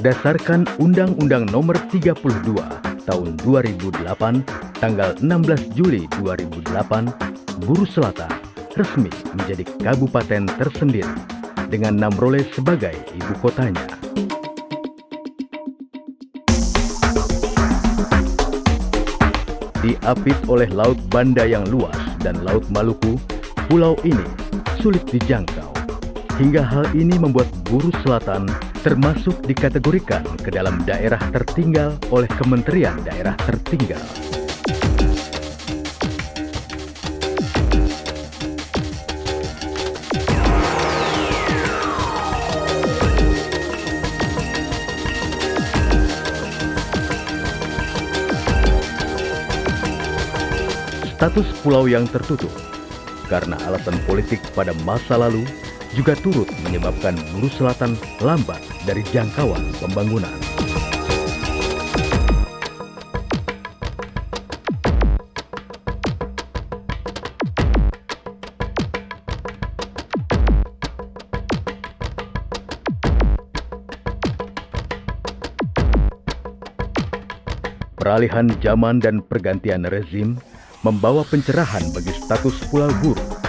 Berdasarkan Undang-Undang Nomor 32 Tahun 2008, tanggal 16 Juli 2008, Buru Selatan resmi menjadi kabupaten tersendiri dengan Namrole sebagai ibu kotanya. Diapit oleh Laut Banda yang luas dan Laut Maluku, pulau ini sulit dijangkau. Hingga hal ini membuat Buru Selatan termasuk dikategorikan ke dalam daerah tertinggal oleh Kementerian Daerah Tertinggal. Status pulau yang tertutup karena alasan politik pada masa lalu juga turut menyebabkan Buru Selatan lambat dari jangkauan pembangunan. Peralihan zaman dan pergantian rezim membawa pencerahan bagi status Pulau Buru.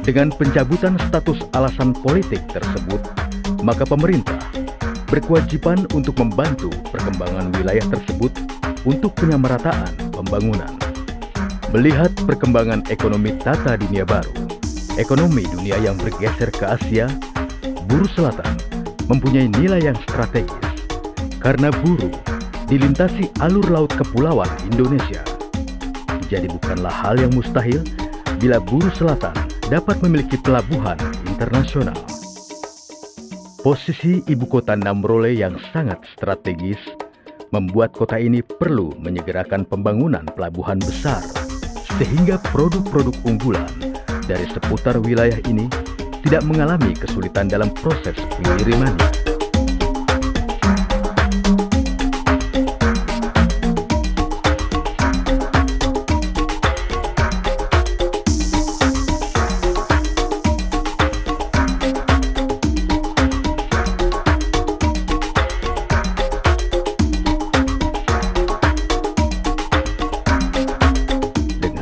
Dengan pencabutan status alasan politik tersebut, maka pemerintah berkewajiban untuk membantu perkembangan wilayah tersebut untuk penyamarataan pembangunan. Melihat perkembangan ekonomi tata dunia baru, ekonomi dunia yang bergeser ke Asia, Buru Selatan mempunyai nilai yang strategis karena Buru dilintasi alur laut kepulauan Indonesia. Jadi bukanlah hal yang mustahil bila Buru Selatan dapat memiliki pelabuhan internasional. Posisi ibu kota Namrole yang sangat strategis membuat kota ini perlu menyegerakan pembangunan pelabuhan besar sehingga produk-produk unggulan dari seputar wilayah ini tidak mengalami kesulitan dalam proses pengirimannya.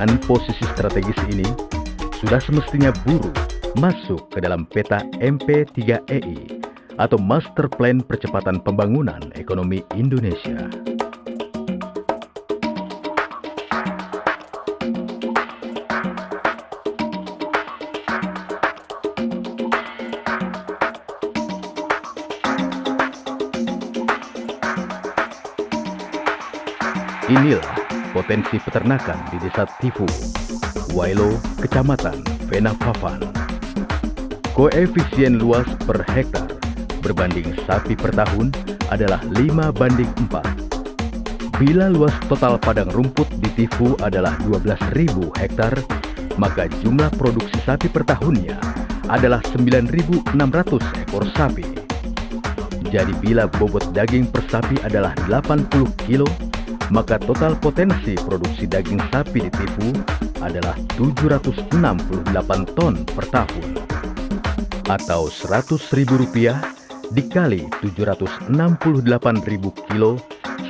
Dengan posisi strategis ini, sudah semestinya Buru masuk ke dalam peta MP3EI atau Master Plan Percepatan Pembangunan Ekonomi Indonesia. Inilah potensi peternakan di Desa Tifu, Wailo, Kecamatan Venafafan. Koefisien luas per hektar berbanding sapi per tahun adalah 5:4. Bila luas total padang rumput di Tifu adalah 12.000 hektar, maka jumlah produksi sapi per tahunnya adalah 9.600 ekor sapi. Jadi bila bobot daging per sapi adalah 80 kilo, maka total potensi produksi daging sapi di Tifu adalah 768 ton per tahun. Atau Rp100.000 dikali 768.000 kilo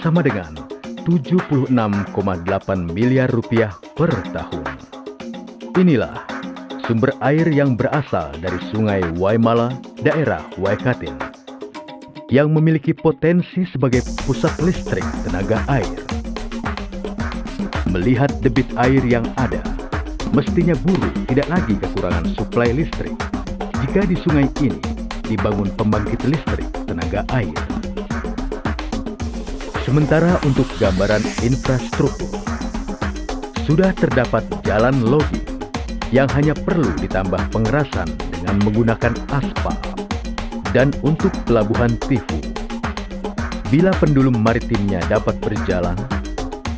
sama dengan Rp76,8 miliar per tahun. Inilah sumber air yang berasal dari Sungai Waimala, daerah Waikatin, yang memiliki potensi sebagai pusat listrik tenaga air. Melihat debit air yang ada, mestinya Buru tidak lagi kekurangan suplai listrik jika di sungai ini dibangun pembangkit listrik tenaga air. Sementara untuk gambaran infrastruktur, sudah terdapat jalan logging yang hanya perlu ditambah pengerasan dengan menggunakan aspal. Dan untuk pelabuhan Tifu, bila pendulum maritimnya dapat berjalan,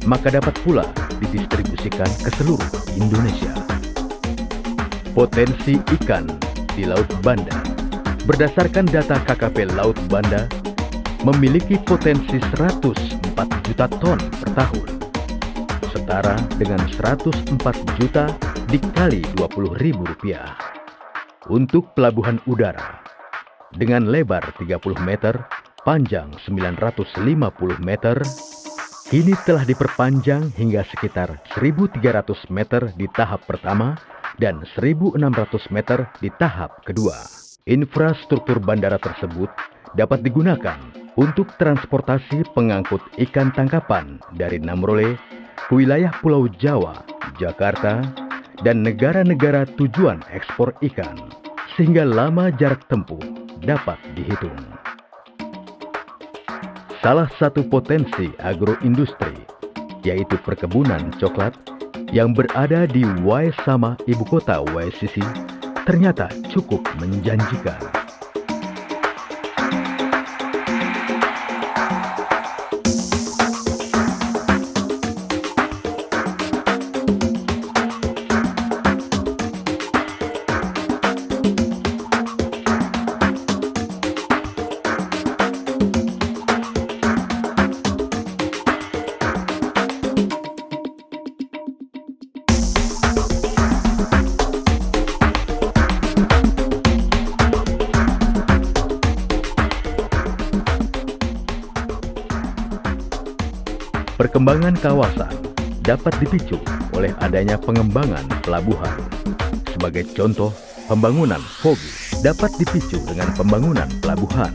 maka dapat pula didistribusikan ke seluruh Indonesia. Potensi ikan di Laut Banda, berdasarkan data KKP Laut Banda, memiliki potensi 104 juta ton per tahun, setara dengan 104 juta dikali Rp20.000. Untuk pelabuhan udara, dengan lebar 30 meter panjang 950 meter, kini telah diperpanjang hingga sekitar 1.300 meter di tahap pertama dan 1.600 meter di tahap kedua. Infrastruktur bandara tersebut dapat digunakan untuk transportasi pengangkut ikan tangkapan dari Namrole ke wilayah Pulau Jawa, Jakarta, dan negara-negara tujuan ekspor ikan, sehingga lama jarak tempuh dapat dihitung. Salah satu potensi agroindustri, yaitu perkebunan coklat yang berada di Waisama, ibu kota YCC, ternyata cukup menjanjikan. Perkembangan kawasan dapat dipicu oleh adanya pengembangan pelabuhan. Sebagai contoh, pembangunan Fogi dapat dipicu dengan pembangunan pelabuhan.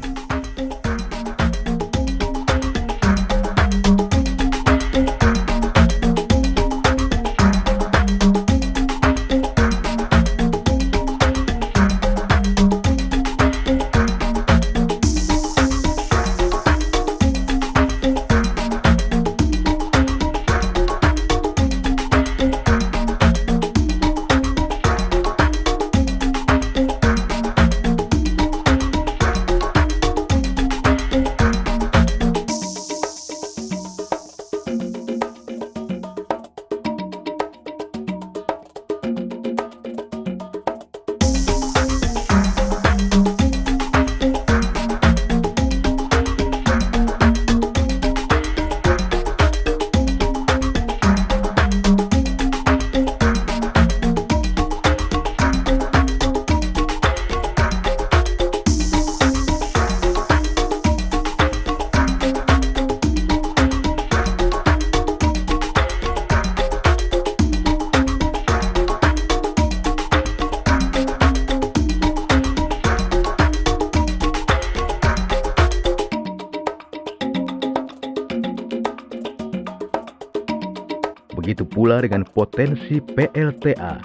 Begitu pula dengan potensi PLTA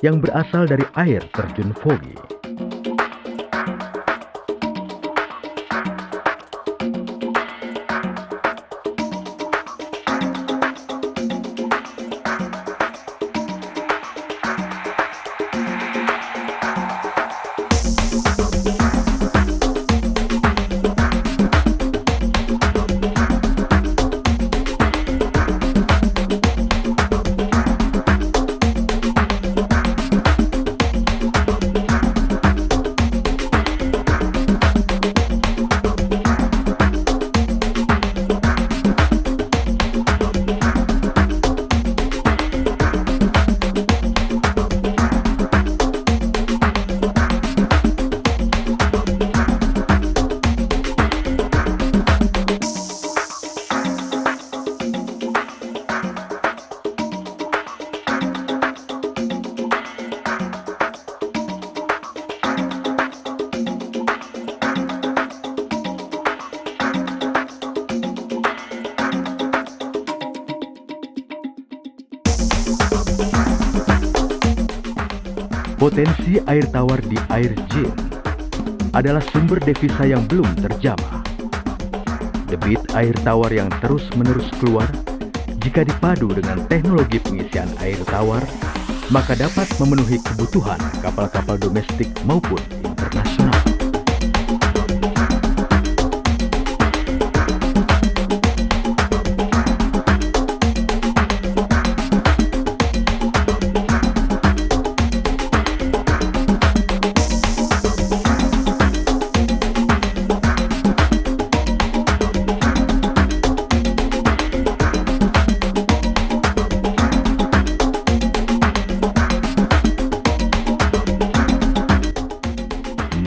yang berasal dari air terjun Fogi. Potensi air tawar di air Jin adalah sumber devisa yang belum terjamah. Debit air tawar yang terus-menerus keluar, jika dipadu dengan teknologi pengisian air tawar, maka dapat memenuhi kebutuhan kapal-kapal domestik maupun internasional.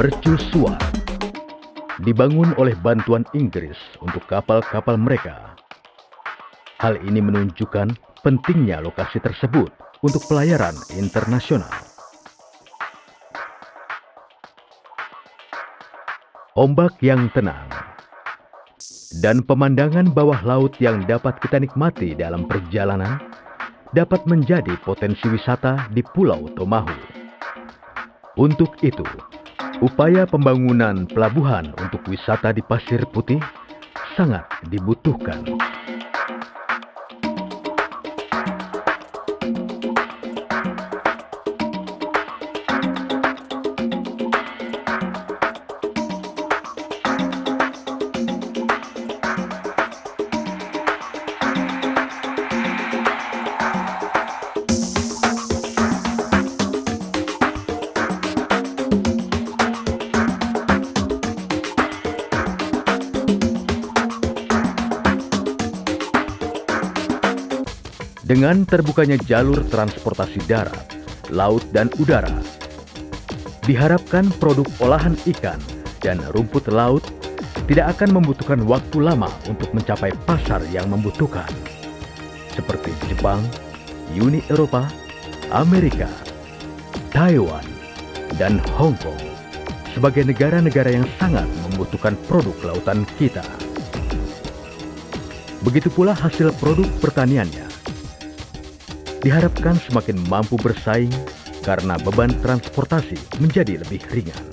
Mercusuar dibangun oleh bantuan Inggris untuk kapal-kapal mereka. Hal ini menunjukkan pentingnya lokasi tersebut untuk pelayaran internasional. Ombak yang tenang dan pemandangan bawah laut yang dapat kita nikmati dalam perjalanan dapat menjadi potensi wisata di Pulau Tomahu. Untuk itu, upaya pembangunan pelabuhan untuk wisata di Pasir Putih sangat dibutuhkan. Dengan terbukanya jalur transportasi darat, laut, dan udara, diharapkan produk olahan ikan dan rumput laut tidak akan membutuhkan waktu lama untuk mencapai pasar yang membutuhkan, seperti Jepang, Uni Eropa, Amerika, Taiwan, dan Hong Kong, sebagai negara-negara yang sangat membutuhkan produk lautan kita. Begitu pula hasil produk pertaniannya diharapkan semakin mampu bersaing karena beban transportasi menjadi lebih ringan.